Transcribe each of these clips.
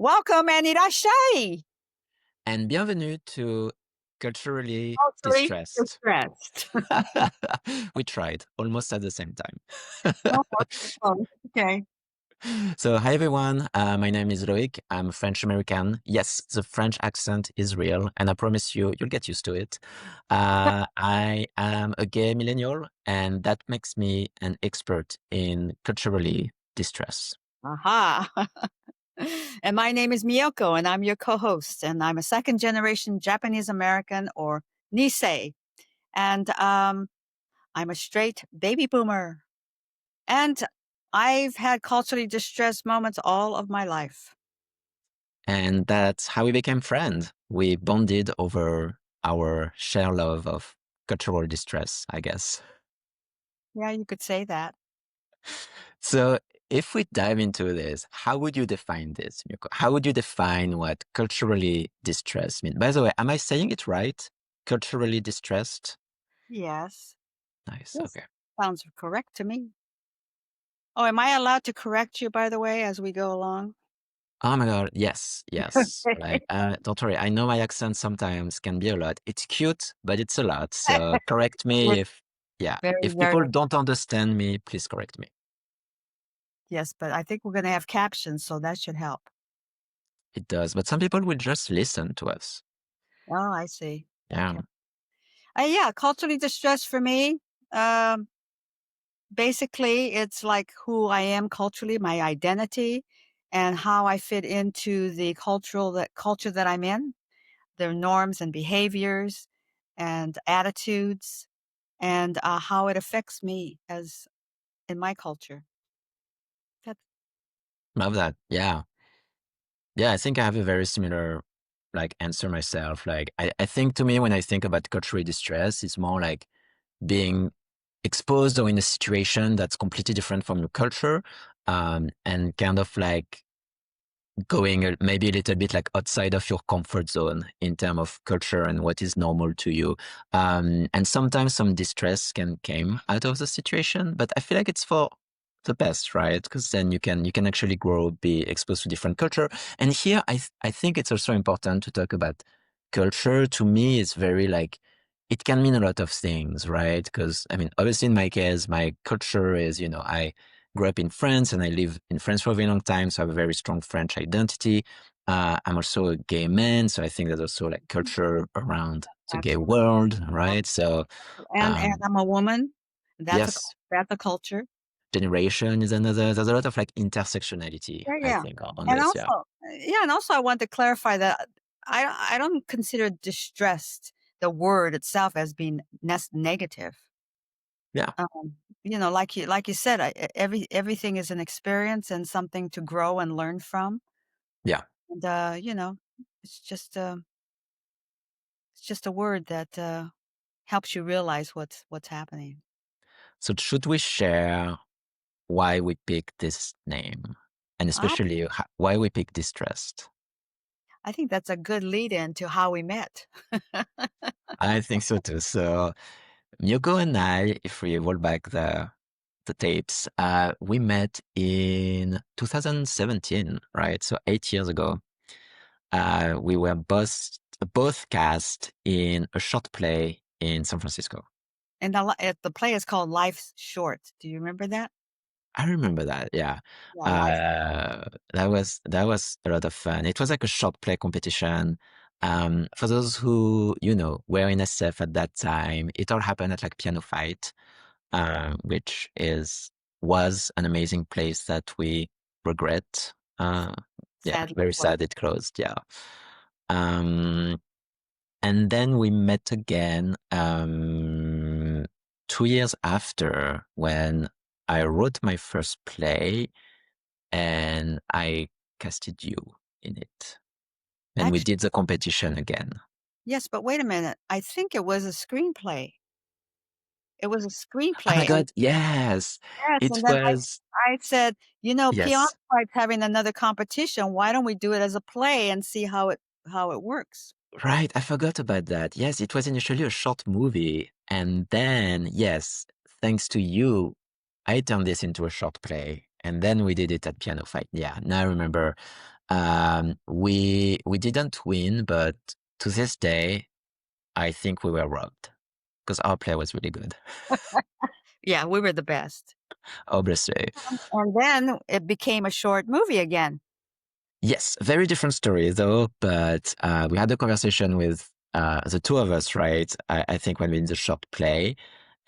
Welcome and irashai. And bienvenue to Culturally Culturally Distressed. distressed. We tried almost at the same time. Oh, oh, okay. So, hi everyone. My name is Loic. I'm French American. Yes, the French accent is real, and I promise you'll get used to it. I am a gay millennial, and that makes me an expert in culturally distress. Aha. And my name is Miyoko, and I'm your co-host, and I'm a second generation Japanese American or Nisei. And I'm a straight baby boomer. And I've had culturally distressed moments all of my life. And that's how we became friends. We bonded over our shared love of cultural distress, I guess. Yeah, you could say that. So, if we dive into this, how would you define this, Miyoko? How would you define what culturally distressed means? By the way, am I saying it right? Culturally distressed? Yes. Nice. Yes. Okay. Sounds correct to me. Oh, am I allowed to correct you, by the way, as we go along? Oh my God. Yes. Yes. Like, don't worry. I know my accent sometimes can be a lot. It's cute, but it's a lot. So correct me if, yeah, Very, if very people don't understand me, please correct me. yes, but I think we're gonna have captions, so that should help. It does. But some people will just listen to us. Oh, I see. Yeah. Okay. Yeah, culturally distressed for me, um, basically, it's like who I am culturally, my identity, and how I fit into the culture that I'm in, their norms and behaviors and attitudes, and, how it affects me as in my culture. That's Love that. Yeah. Yeah, I think I have a very similar like answer myself. Like I think to me when I think about cultural distress, it's more like being exposed or in a situation that's completely different from your culture, and kind of like going maybe a little bit like outside of your comfort zone in terms of culture and what is normal to you. And sometimes some distress can came out of the situation, but I feel like it's for the best, right? Because then you can actually grow, be exposed to different culture. And here, I think it's also important to talk about culture. To me, it's very like it can mean a lot of things, right? Because I mean, obviously, in my case, my culture is, I grew up in France and I live in France for a very long time. So I have a very strong French identity. I'm also a gay man. So I think there's also like culture around the gay absolutely. world, right? So, And um, I'm a woman. yes, That's a culture. generation is another. There's a lot of like intersectionality, Yeah, I yeah. think, on And this. Yeah. also yeah, and also I want to clarify that I don't consider distressed, the word itself, as being negative. Yeah. Um, like you said, everything is an experience and something to grow and learn from. Yeah. And, it's just, it's just a word that, helps you realize what's happening. So should we share why we picked this name and I especially why we picked distressed? I think that's a good lead in to how we met. I think so too. So Miyoko and I, if we roll back the tapes, we met in 2017, right? So 8 years ago. We were both cast in a short play in San Francisco. And the play is called Life's Short. Do you remember that? I remember that. Yeah. Yeah, Life. That was a lot of fun. It was like a short play competition. For those who, were in SF at that time, it all happened at like Piano Fight, which was an amazing place that we regret. Yeah, Sadly very closed. sad it closed. Yeah. Um, and then we met again 2 years after when I wrote my first play and I casted you in it. And we Actually, did the competition again. yes, but wait a minute. I think it was a screenplay. It was a Oh my screenplay, and God, yes. yes, It and then was, I said, Piano yes. Fight's having another competition. Why don't we do it as a play and see how it works? Right, I forgot about that. Yes, it was initially a short movie. And then, yes, thanks to you, I turned this into a short play. And then we did it at Piano Fight. Yeah, now I remember. We didn't win, but to this day, I think we were robbed because our play was really good. Yeah, we were the best. Obviously. And then it became a short movie again. Yes, very different story though, but we had a conversation with the two of us, right? I think when we did the short play.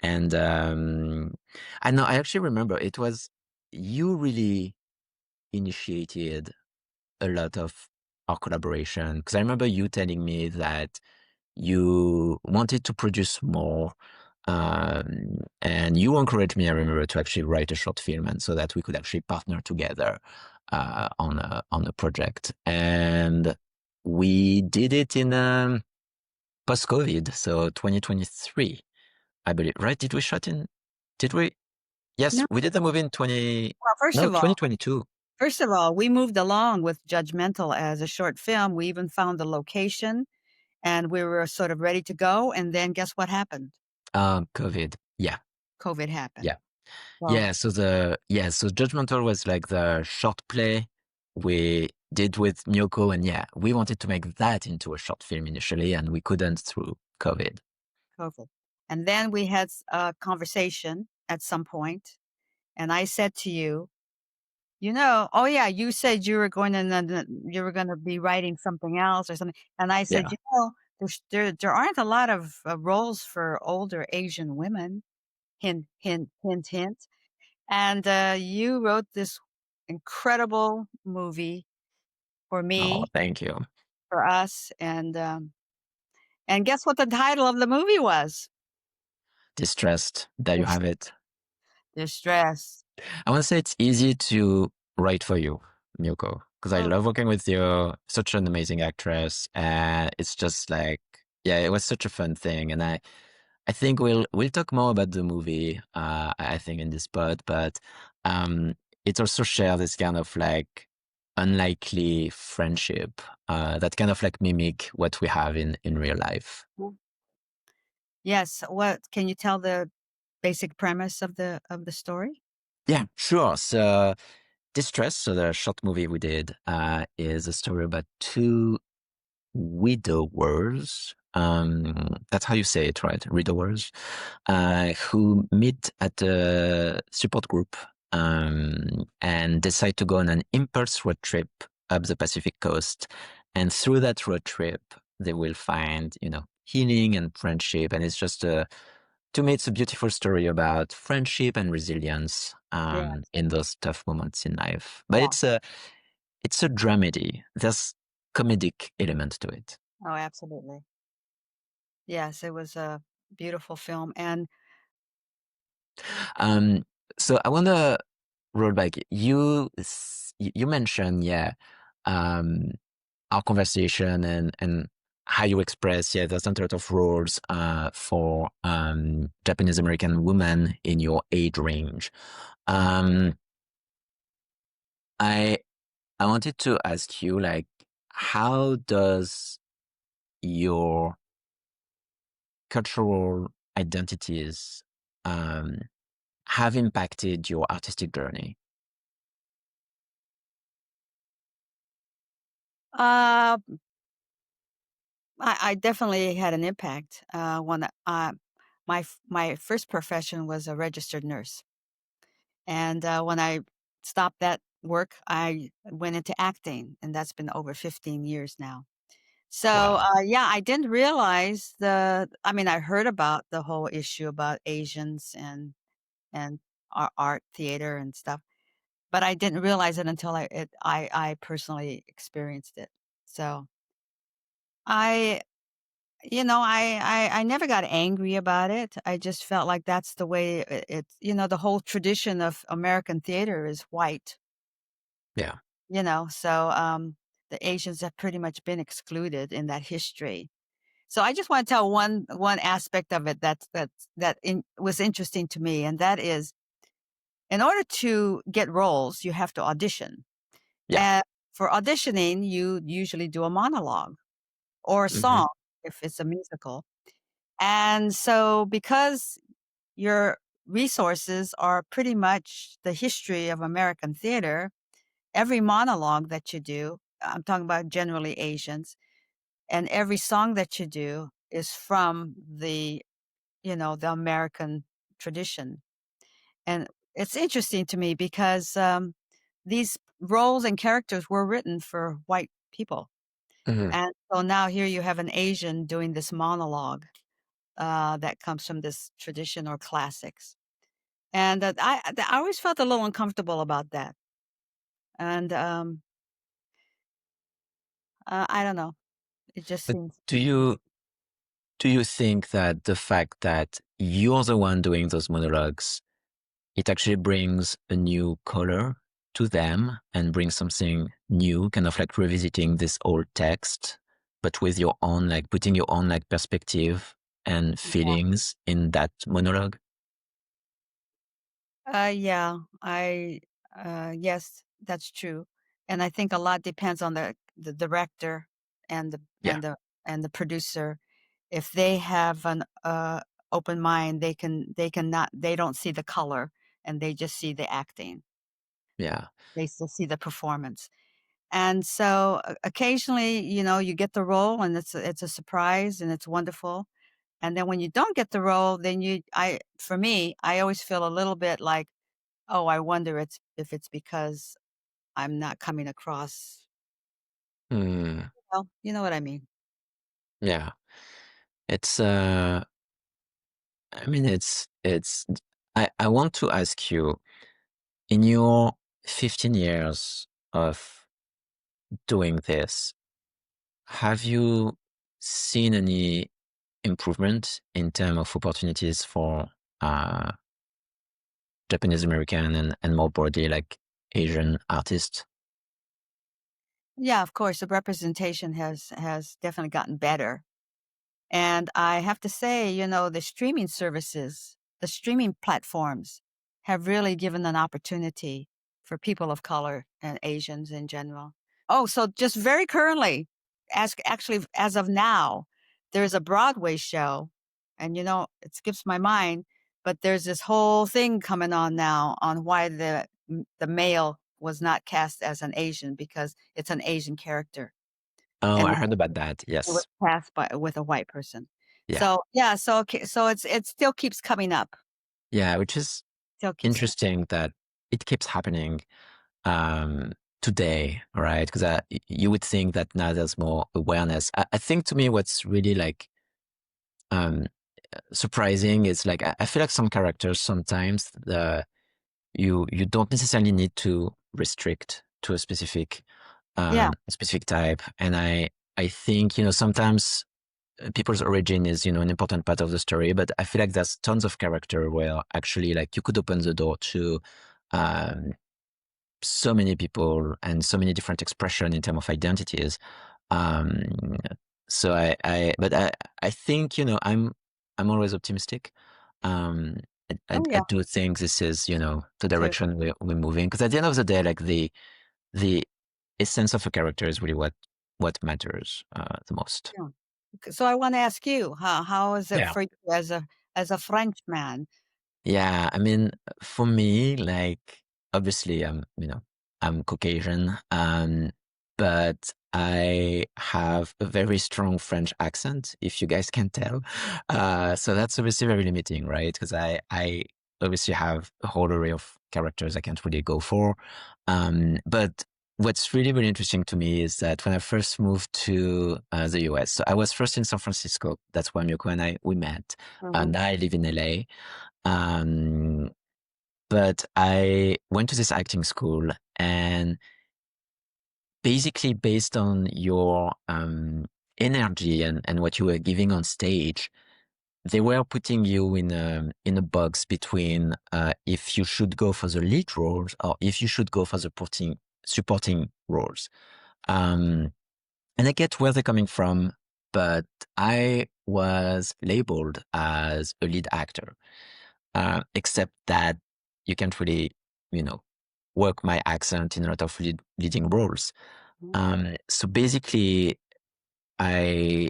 And I know I actually remember it was you really initiated a lot of our collaboration because I remember you telling me that you wanted to produce more. And you encouraged me, I remember, to actually write a short film and so that we could actually partner together on a project. And we did it in post-COVID, so 2023, I believe, right? Did we? Yes, No, we did the movie in 20, well, no, 2022. first of all, we moved along with Judgmental as a short film. We even found the location and we were sort of ready to go. And then guess what happened? COVID. Yeah. COVID happened. Yeah. Well, So Judgmental was like the short play we did with Miyoko, and yeah, we wanted to make that into a short film initially, and we couldn't through COVID. COVID. And then we had a conversation at some point, and I said to you, oh yeah, you said you were going to be writing something else or something, and I said, Yeah. there aren't a lot of roles for older Asian women. Hint, hint, hint, hint. And you wrote this incredible movie for Oh, me, thank you. for us, and guess what the title of the movie was? Distressed. There you Dis- have it. Distress. I want to say it's easy to write for you, Miyoko, because I Oh, love working with you. Such an amazing actress, and it's just like, yeah, it was such a fun thing, and I think we'll talk more about the movie. I think in this pod, but um, it also shares this kind of like unlikely friendship that kind of like mimic what we have in real life. yes. What can you tell the basic premise of the story? Yeah, sure. So Distress, so the short movie we did, is a story about two widowers. That's how you say it, right? Widowers, who meet at a support group, and decide to go on an impulse road trip up the Pacific coast. And through that road trip, they will find, healing and friendship. And it's just to me, it's a beautiful story about friendship and resilience, Yeah. in those tough moments in life. But Yeah. it's a dramedy. There's comedic element to it. Oh, absolutely. Yes, it was a beautiful film, and Um, so I want to roll back. You mentioned, yeah, um, our conversation and how you express, yeah, there's not a lot of roles for Japanese American women in your age range. Um, I I wanted to ask you, like, how does your cultural identities um, have impacted your artistic journey? uh, I definitely had an impact. When my first profession was a registered nurse, and when I stopped that work, I went into acting, and that's been over 15 years now. So, Wow. yeah, I didn't realize I mean, I heard about the whole issue about Asians and art, theater, and stuff, but I didn't realize it until I personally experienced it. So, I I never got angry about it. I just felt like that's the way the whole tradition of American theater is white, Yeah. so, the Asians have pretty much been excluded in that history. So I just wanna tell one aspect of it was interesting to me, and that is, in order to get roles, you have to audition. Yeah. And for auditioning, you usually do a monologue or a Hmm. song if it's a musical. And so because your resources are pretty much the history of American theater, every monologue that you do I'm talking about generally Asians, and every song that you do is from the American tradition. And it's interesting to me because, these roles and characters were written for white people, Mhm. and so now here you have an Asian doing this monologue, that comes from this tradition or classics, and that I always felt a little uncomfortable about that, and, I don't know, it just But seems do you think that the fact that you're the one doing those monologues, it actually brings a new color to them and brings something new, kind of like revisiting this old text, but with your own, like putting your own like perspective and feelings in that monologue? Yeah, yes, that's true, and I think a lot depends on the director and the Yeah, and the and the producer. If they have an, open mind, they don't see the color, and they just see the acting. yeah. They still see the performance, and so, occasionally, you get the role, and it's a surprise, and it's wonderful, and then when you don't get the role, then for me, I always feel a little bit like, "Oh, I wonder if it's because I'm not coming across." Mm, Well, you know what I mean. yeah. It's I mean it's I want to ask you, in your 15 years of doing this, have you seen any improvement in terms of opportunities for uh, Japanese American and more broadly like Asian artists? Yeah, of course, the representation has definitely gotten better. And I have to say, the streaming services, the streaming platforms have really given an opportunity for people of color and Asians in general. Oh, so just very currently, actually, as of now, there's a Broadway show, and it skips my mind, but there's this whole thing coming on now on why the male was not cast as an Asian because it's an Asian character, Oh, and I heard about that. it was Yes. cast with a white person. Yeah. So, yeah, so okay, so it still keeps coming up. Yeah, which is Still keeps co interesting that it keeps happening um, today, right? Because you would think that now there's more awareness. I think to me, what's really like um, surprising is like I feel like some characters sometimes you don't necessarily need to restrict to a Yeah. specific type, and I think sometimes people's origin is an important part of the story, but I feel like there's tons of character where actually like you could open the door to um, so many people and so many different expression in terms of identities. Um, so but I think, I'm always optimistic. Um, Oh, I yeah, do think this is, the too. direction we're moving. Because at the end of the day, like the essence of a character is really what matters the most. Yeah. So I wanna ask you, how is it Yeah. for you as a Frenchman? Yeah, I mean, for me, like obviously I'm Caucasian, but I have a very strong French accent, if you guys can tell. So that's obviously very limiting, right? Because I obviously have a whole array of characters I can't really go for. But what's really, really interesting to me is that when I first moved to the US, so I was first in San Francisco. That's where Miyoko and we met. Mhm. And now I live in LA. Um, but I went to this acting school, and basically based on your energy and what you were giving on stage, they were putting you in a box between if you should go for the lead roles or if you should go for the supporting roles. Um, and I get where they're coming from, but I was labeled as a lead actor. Except that you can't really, you know, work my accent in a lot of leading roles. Mhm. So basically, I,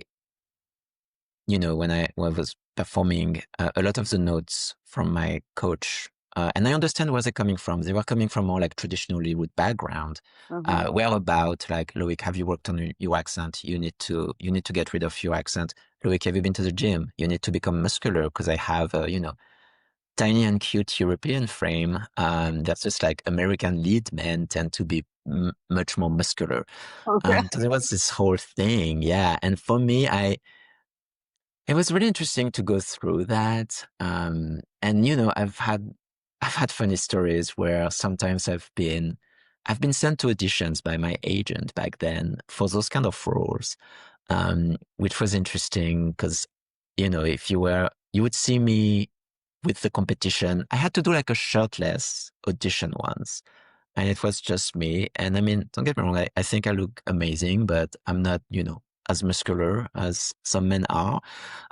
when I was performing, a lot of the notes from my coach And I understand where they're coming from. They were coming from more like traditional Hollywood background. Mhm. Where about like, Loic, have you worked on your accent? You need to get rid of your accent. Loic, have you been to the gym? You need to become muscular because I have a, tiny and cute European frame. That's just like American lead men tend to be much more muscular. Okay. So there was this whole thing. Yeah. And for me, it was really interesting to go through that. And I've had funny stories where sometimes I've been sent to auditions by my agent back then for those kind of roles, which was interesting because, if you would see me with the competition. I had to do like a shirtless audition once, and it was just me. And I mean, don't get me wrong, I think I look amazing, but I'm not, as muscular as some men are,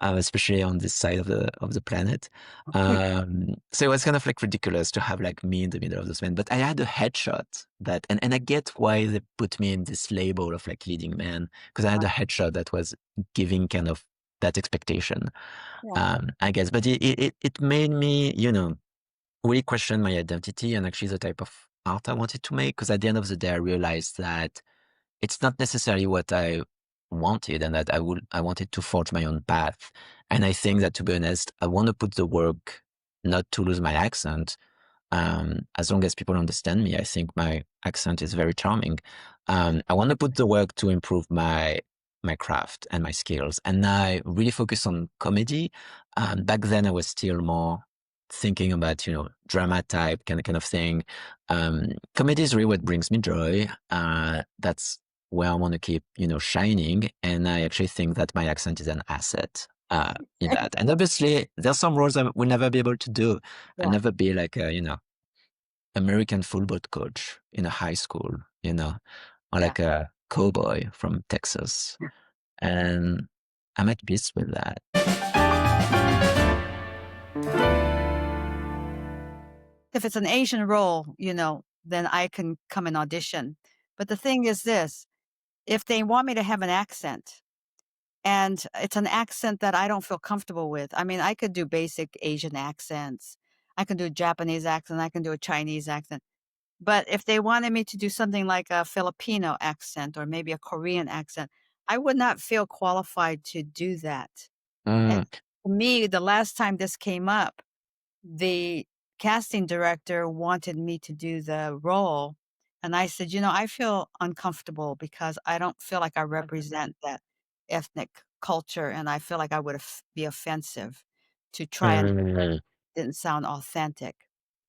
especially on this side of the planet. So it was kind of like ridiculous to have like me in the middle of those men. But I had a headshot and I get why they put me in this label of like leading man, because I had a headshot that was giving kind of that expectation, Yeah. I guess. But it made me, really question my identity and actually the type of art I wanted to make. Because at the end of the day, I realized that it's not necessarily what I wanted, and that I wanted to forge my own path. And I think that, to be honest, I want to put the work not to lose my accent. As long as people understand me, I think my accent is very charming. I want to put the work to improve my craft and my skills, and I really focus on comedy. Back then, I was still more thinking about drama type kind of thing. Comedy is really what brings me joy. That's where I want to keep shining, and I actually think that my accent is an asset. In that, and obviously, there's some roles I will never be able to do. I'll Yeah. never be like a American football coach in a high school, or Yeah. like a cowboy from Texas. And I'm at peace with that. If it's an Asian role, then I can come and audition. But the thing is this, if they want me to have an accent, and it's an accent that I don't feel comfortable with. I mean, I could do basic Asian accents. I can do a Japanese accent. I can do a Chinese accent. But if they wanted me to do something like a Filipino accent or maybe a Korean accent, I would not feel qualified to do that. And Mm, for me, the last time this came up, the casting director wanted me to do the role, and I said, I feel uncomfortable because I don't feel like I represent that ethnic culture, and I feel like I would be offensive to try and mm. didn't sound authentic.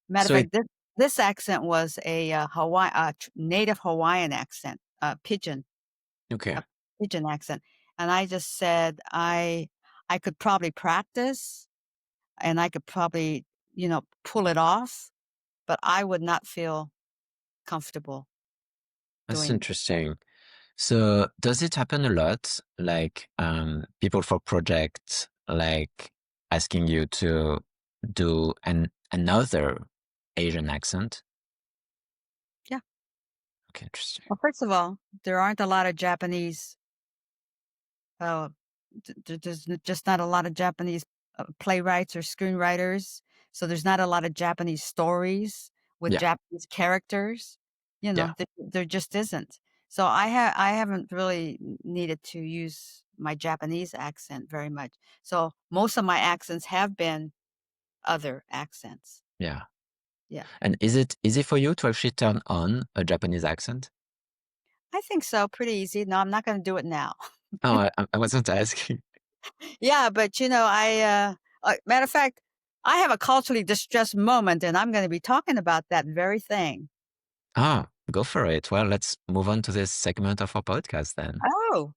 Matter of So it fact, this accent was a, native Hawaiian accent, okay. a pidgin accent, and I just said I could probably practice, and I could probably, pull it off, but I would not feel comfortable That's doing. interesting. So does it happen a lot? Like people for projects like asking you to do another Asian accent? Yeah. Okay, interesting. Well, first of all, there aren't a lot of Japanese, uh, there's just not a lot of Japanese playwrights or screenwriters. So there's not a lot of Japanese stories with Yeah, Japanese characters. yeah, There just isn't. So I haven't really needed to use my Japanese accent very much. So most of my accents have been other accents. yeah. Yeah. And is it easy for you to actually turn on a Japanese accent? I think so, pretty easy. No, I'm not gonna do it now. Oh, I wasn't asking. Yeah, but, matter of fact, I have a culturally distressed moment, and I'm gonna be talking about that very thing. Ah, go for it. Well, let's move on to this segment of our podcast then. Oh,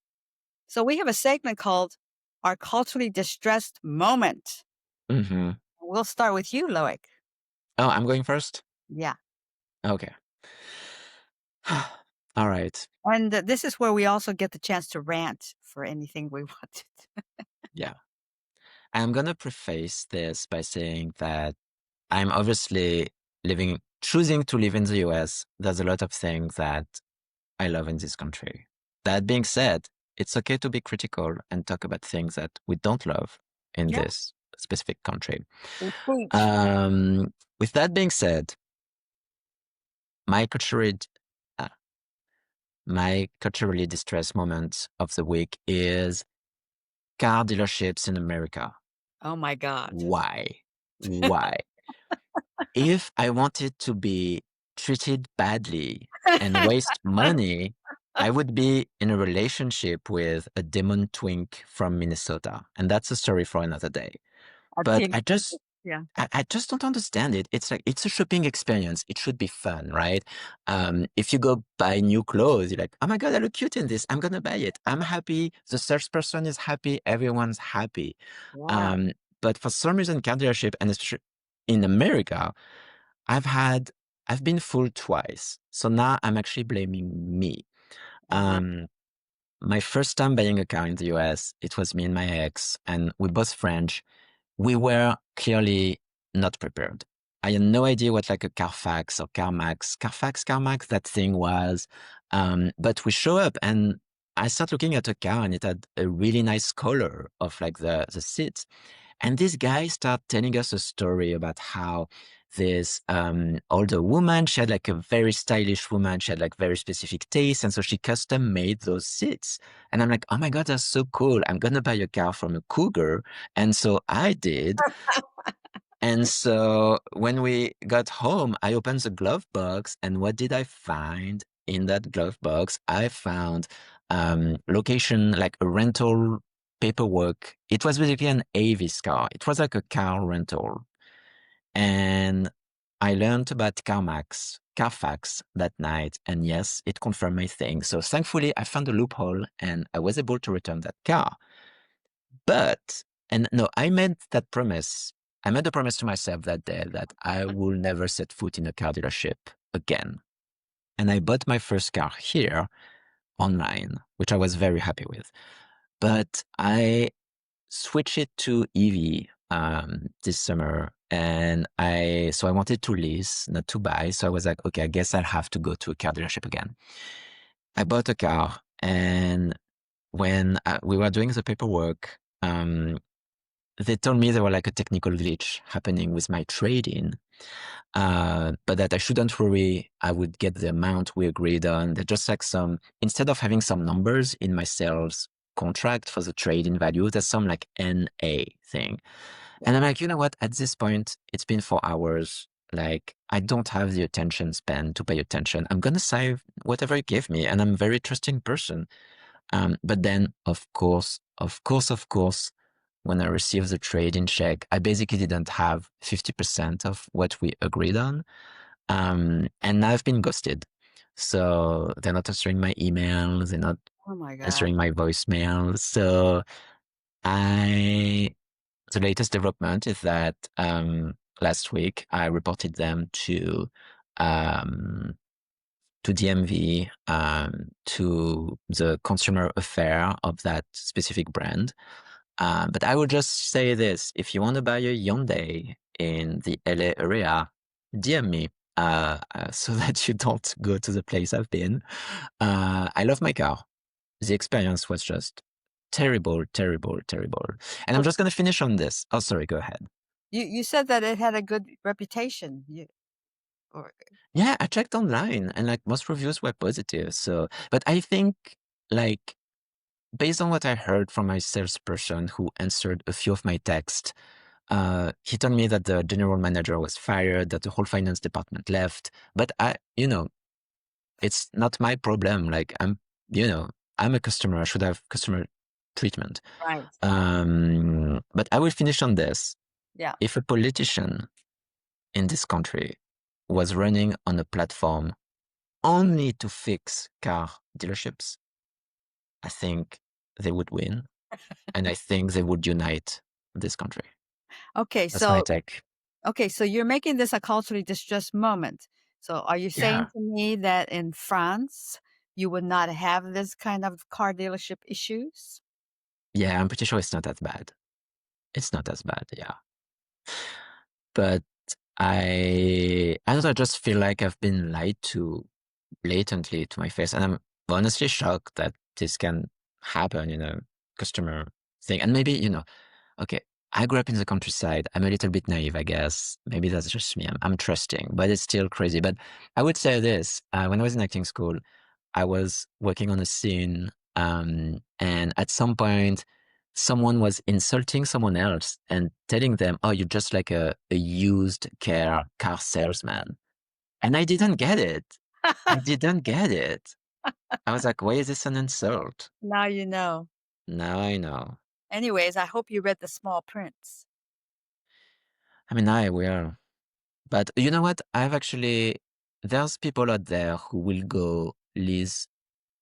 so we have a segment called Our Culturally Distressed Moment. Hmm. We'll start with you, Loic. Oh, I'm going first? Yeah, Okay. All right. and this is where we also get the chance to rant for anything we wanted. Yeah. I'm gonna preface this by saying that I'm obviously choosing to live in the US. There's a lot of things that I love in this country. That being said, it's okay to be critical and talk about things that we don't love in Yeah, this specific country. Preach. With that being said, my culturally, uh, my culturally distressed moment of the week is car dealerships in America. Oh my god. Why? Why? If I wanted to be treated badly and waste money, I would be in a relationship with a demon twink from Minnesota. And that's a story for another day. A But team. Yeah. I just don't understand it. It's like, it's a shopping experience. It should be fun, right? If you go buy new clothes, you're like, oh my God, I look cute in this. I'm going to buy it. I'm happy. The salesperson is happy. Everyone's happy. Yeah. Um, but for some reason, car dealership, and especially in America, I've had, I've been fooled twice. So now I'm actually blaming me. Uh-huh. Um, my first time buying a car in the US, it was me and my ex, and we're both French. We were clearly not prepared. I had no idea what like a Carfax or CarMax, that thing was. But we show up and I start looking at a car and it had a really nice color of like the seats. And this guy started telling us a story about how this older woman, she had like a very stylish woman, she had like very specific taste. And so she custom made those seats. And I'm like, oh my God, that's so cool. I'm going to buy a car from a cougar. And so I did. And so when we got home, I opened the glove box. And what did I find in that glove box? I found location, like a rental paperwork. It was basically an Avis car. It was like a car rental. And I learned about Carfax that night. And yes, it confirmed my thing. So thankfully, I found a loophole and I was able to return that car. But, and no, I made that promise. I made a promise to myself that day that I will never set foot in a car dealership again. And I bought my first car here online, which I was very happy with. But I switched it to EV this summer. And so I wanted to lease, not to buy. So I was like, okay, I guess I'll have to go to a car dealership again. I bought a car. And when we were doing the paperwork, they told me there was like a technical glitch happening with my trade-in, but that I shouldn't worry. I would get the amount we agreed on. They're just like instead of having some numbers in my sales contract for the trade-in value, there's some like NA thing. And I'm like, you know what? At this point, it's been 4 hours. Like, I don't have the attention span to pay attention. I'm going to save whatever you give me. And I'm a very trusting person. But then, of course, when I received the trade-in check, I basically didn't have 50% of what we agreed on. And now I've been ghosted. So they're not answering my emails, they're not Oh my god. answering my voicemails. So I, the latest development is that last week I reported them um, to DMV, to the consumer affair of that specific brand. But I would just say this: if you want to buy a Hyundai in the LA area, DM me so that you don't go to the place I've been. I love my car. The experience was just terrible, terrible, terrible. And I'm So just going to finish on this. Oh, sorry, go ahead. you said that it had a good reputation. Or Yeah, I checked online and like most reviews were positive. So, but I think like based on what I heard from my salesperson who answered a few of my texts, he told me that the general manager was fired, that the whole finance department left. But it's not my problem. Like I'm a customer. I should have customer treatment. right. But I will finish on this. Yeah. If a politician in this country was running on a platform only to fix car dealerships, I think they would win. And I think they would unite this country. Okay, That's my so take. you're making this a culturally distressed moment. So are you saying Yeah. to me that in France you would not have this kind of car dealership issues? Yeah, I'm pretty sure it's not as bad. It's not as bad, yeah. But I don't know, I just feel like I've been lied to blatantly to my face. And I'm honestly shocked that this can happen in a customer thing. And maybe, okay, I grew up in the countryside. I'm a little bit naive, I guess. Maybe that's just me. I'm trusting, but it's still crazy. But I would say this: when I was in acting school, I was working on a scene, and at some point, someone was insulting someone else and telling them, "Oh, you're just like a used car salesman." And I didn't get it. I didn't get it. I was like, "Why is this an insult?" Now you know. Now I know. Anyways, I hope you read The Small Prince. I mean, I will. But you know what? There's people out there who will go lease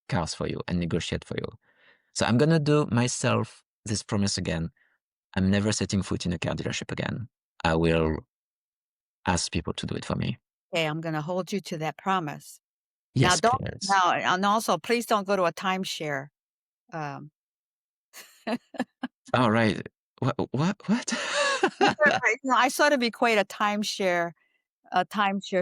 cars for you and negotiate for you. So I'm gonna do myself this promise again. I'm never setting foot in a car dealership again. I will ask people to do it for me. Okay, I'm gonna hold you to that promise. Now Yes, don't please. now and also please don't go to a timeshare. Um, All right. What? I sort of equate a timeshare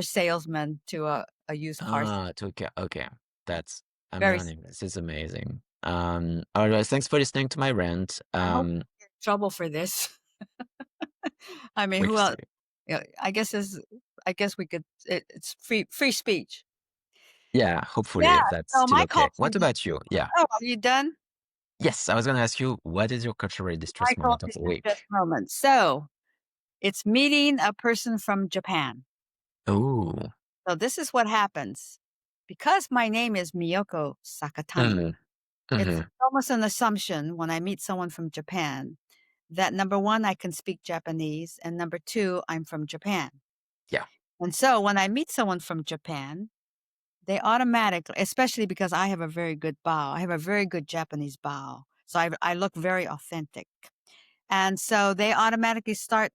salesman to a used car s Okay, okay. That's I'm very s learning. This is amazing. All right. Thanks for listening to my rant. I hope I get in trouble for this. I mean, We'll who else see. yeah, I guess we could it's free speech. Yeah, Yeah, hopefully that's so still my okay. culture What about you? Yeah. oh, are you done? Yes, I was gonna ask you, what is your cultural My distress moment of culture the distress week? moment. So, it's meeting a person from Japan. Ooh. So this is what happens. Because my name is Miyoko Sakatani, Mhm, it's mhm. almost an assumption when I meet someone from Japan that number 1, I can speak Japanese, and number 2, I'm from Japan. Yeah, And so when I meet someone from Japan, they automatically, especially because I have a very good bow, I have a very good Japanese bow. So I look very authentic. And so they automatically start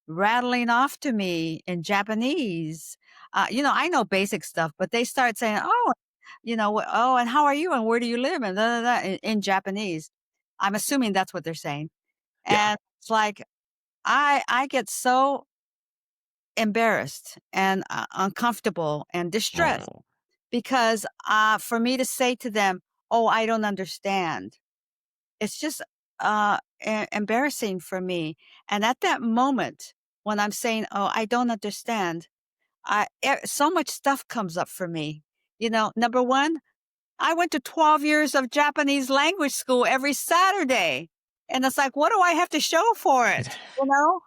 rattling off to me in Japanese. I know basic stuff, but they start saying, "Oh, oh, and how are you, and where do you live?" and da, da, da, in Japanese. I'm assuming that's what they're saying, yeah. and it's like I get so embarrassed and uncomfortable and distressed Oh, because for me to say to them, "Oh, I don't understand," it's just embarrassing for me. And at that moment, when I'm saying, "Oh, I don't understand," so much stuff comes up for me. Number 1, I went to 12 years of Japanese language school every Saturday, and it's like, what do I have to show for it? You know?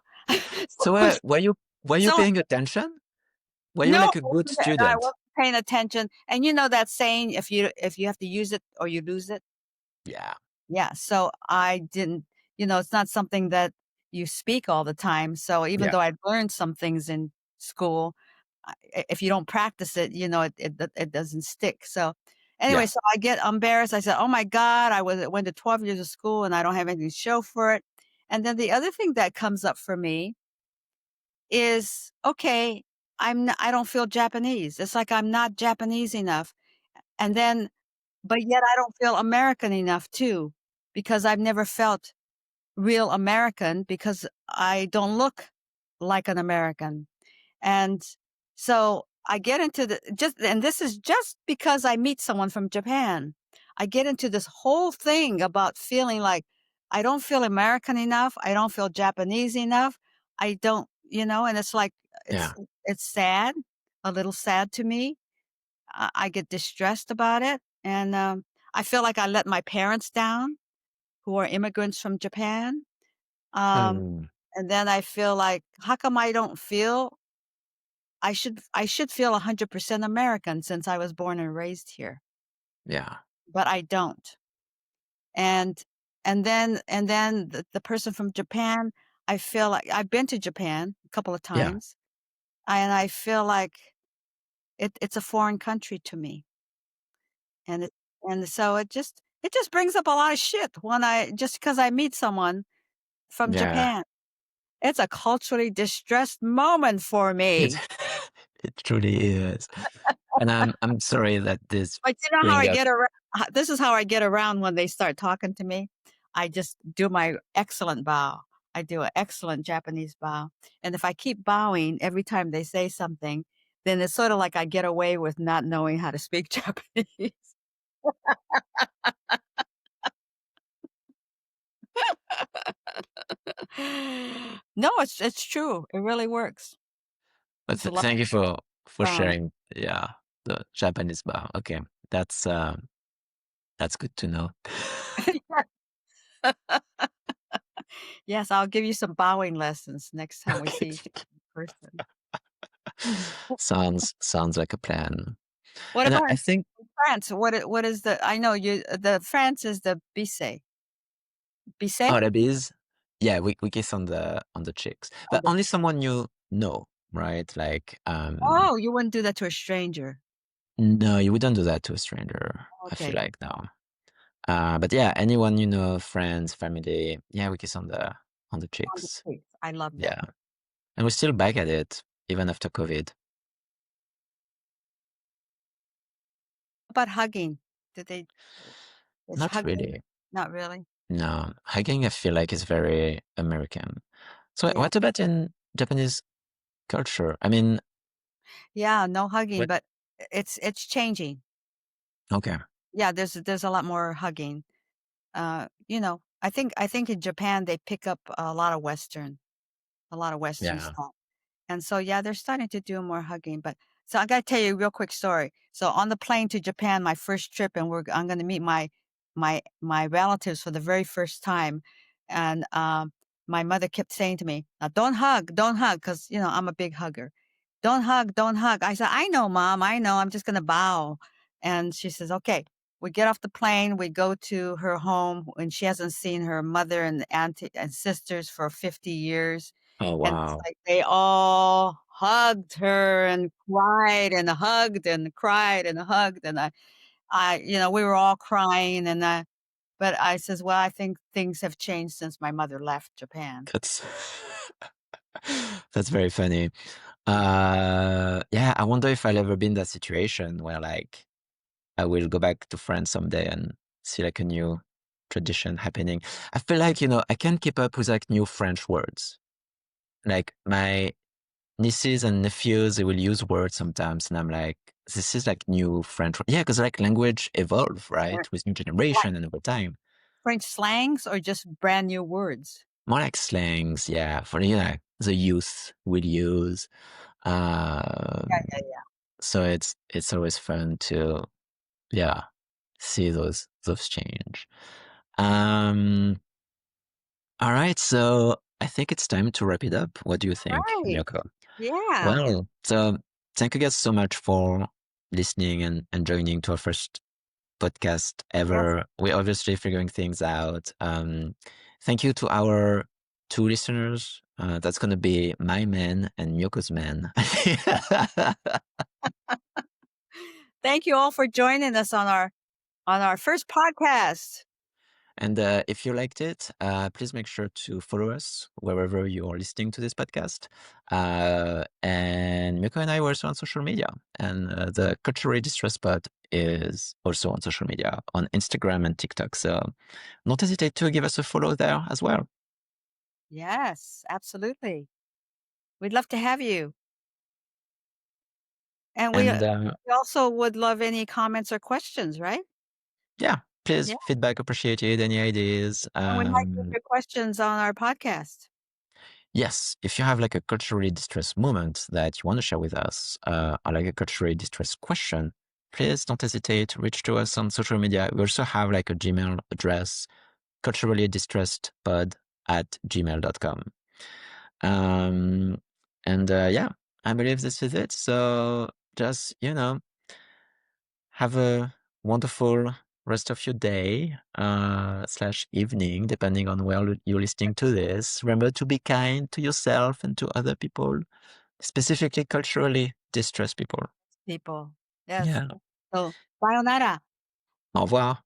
so, So were you so paying attention? Were you no, like a good I student? wasn't paying attention, and you know that saying, if you have to use it or you lose it? Yeah, Yeah, so I didn't it's not something that you speak all the time, so even yeah, though I'd learned some things in school, if you don't practice it, it doesn't stick, so anyway, yeah. so I get embarrassed, I said, "Oh my god, went to 12 years of school and I don't have anything to show for it," and then the other thing that comes up for me is, okay, I don't feel Japanese, it's like I'm not Japanese enough, and then but yet I don't feel American enough too, because I've never felt real American because I don't look like an American. And so I get into and this is just because I meet someone from Japan. I get into this whole thing about feeling like I don't feel American enough. I don't feel Japanese enough. I don't, and it's like, it's, Yeah. it's sad, a little sad to me. I get distressed about it. And I feel like I let my parents down who are immigrants from Japan. Um, Mm, and then I feel like, how come I don't feel I should feel 100% American since I was born and raised here, yeah, but I don't. And and then the person from Japan, I feel like I've been to Japan a couple of yeah, times, and I feel like it's a foreign country to me. And so it just brings up a lot of shit when I just because I meet someone from yeah. Japan. It's a culturally distressed moment for It me. it truly is. And I'm sorry that this But you know how bring I up get around this is how I get around when they start talking to me. I just do my excellent bow. I do an excellent Japanese bow, and if I keep bowing every time they say something, then it's sorta like I get away with not knowing how to speak Japanese. No, it's true. It really works. But It's a lot thank you for of fun. sharing, yeah, the Japanese bar. Okay, that's good to know. Yes, I'll give you some bowing lessons next time we see Okay. each other in person. Sounds like a plan. What And about I in think France? What is the I know you the France is the bise. Bise? oh, the bees, yeah, we kiss on the cheeks, On but the only someone you know, right? Like, Oh, you wouldn't do that to a stranger. no, you wouldn't do that to a stranger. I feel Okay, like no. But yeah, anyone you know, friends, family, yeah, we kiss on the on the cheeks. cheeks. I love that. Yeah, and we're still back at it even after COVID. How about hugging? Did they is Not hugging really. not really? No, hiking I feel like is very American. So Yeah. what about in Japanese culture? I mean, Yeah, no hugging, what? but it's changing. Okay, Yeah, there's a lot more hugging. I think in Japan they pick up a lot of Western yeah. stuff. And so, yeah, they're starting to do more hugging, but so I gotta tell you a real quick story. So on the plane to Japan, my first trip, and I'm gonna meet my relatives for the very first time. And my mother kept saying to me, "Now don't hug," because I'm a big hugger. Don't hug, don't hug. I said, "I know, Mom, I know. I'm just gonna bow." And she says, "Okay." We get off the plane, we go to her home, and she hasn't seen her mother and auntie and sisters for 50 years. Oh And it's wow, like they all hugged her and cried and hugged and cried and hugged, and we were all crying, but I says, "Well, I think things have changed since my mother left Japan." that's that's very funny. Yeah, I wonder if I'll ever be in that situation where like I will go back to France someday and see like a new tradition happening. I feel like, I can't keep up with like new French words. Like my nieces and nephews, they will use words sometimes, and I'm like, this is like new French. Yeah, because like language evolve, right, Or with new like generation and over time. French slangs or just brand new words? More like slangs, yeah, for the youth will use. Yeah, Um, yeah, yeah. so it's always fun to yeah see those change. Um, all right, so I think it's time to wrap it up. What do you think, Right. Miyoko? Yeah. Well, so thank you guys so much for listening and joining to our first podcast Yes. ever. We're obviously figuring things out. Thank you to our two listeners. That's going to be my man and Miyoko's man. Thank you all for joining us on our first podcast. And if you liked it, please make sure to follow us wherever you are listening to this podcast. And Miko and I were also on social media. And the Culturally Distressed Pod is also on social media, on Instagram and TikTok. So don't hesitate to give us a follow there as well. Yes, absolutely. We'd love to have you. And And we also would love any comments or questions, right? yeah, please, Yeah, feedback appreciated. Any ideas? and we might take your questions on our podcast. Yes, if you have like a culturally distressed moment that you want to share with us, or like a culturally distressed question, please don't hesitate to reach to us on social media. We also have like a Gmail address, culturallydistressedpod@gmail.com. Um, and yeah, I believe this is it. So just, have a wonderful rest of your day slash evening, depending on where you're listening to this. Remember to be kind to yourself and to other people, specifically culturally distressed people. People. Yes. Yeah. So, sayonara. Au revoir.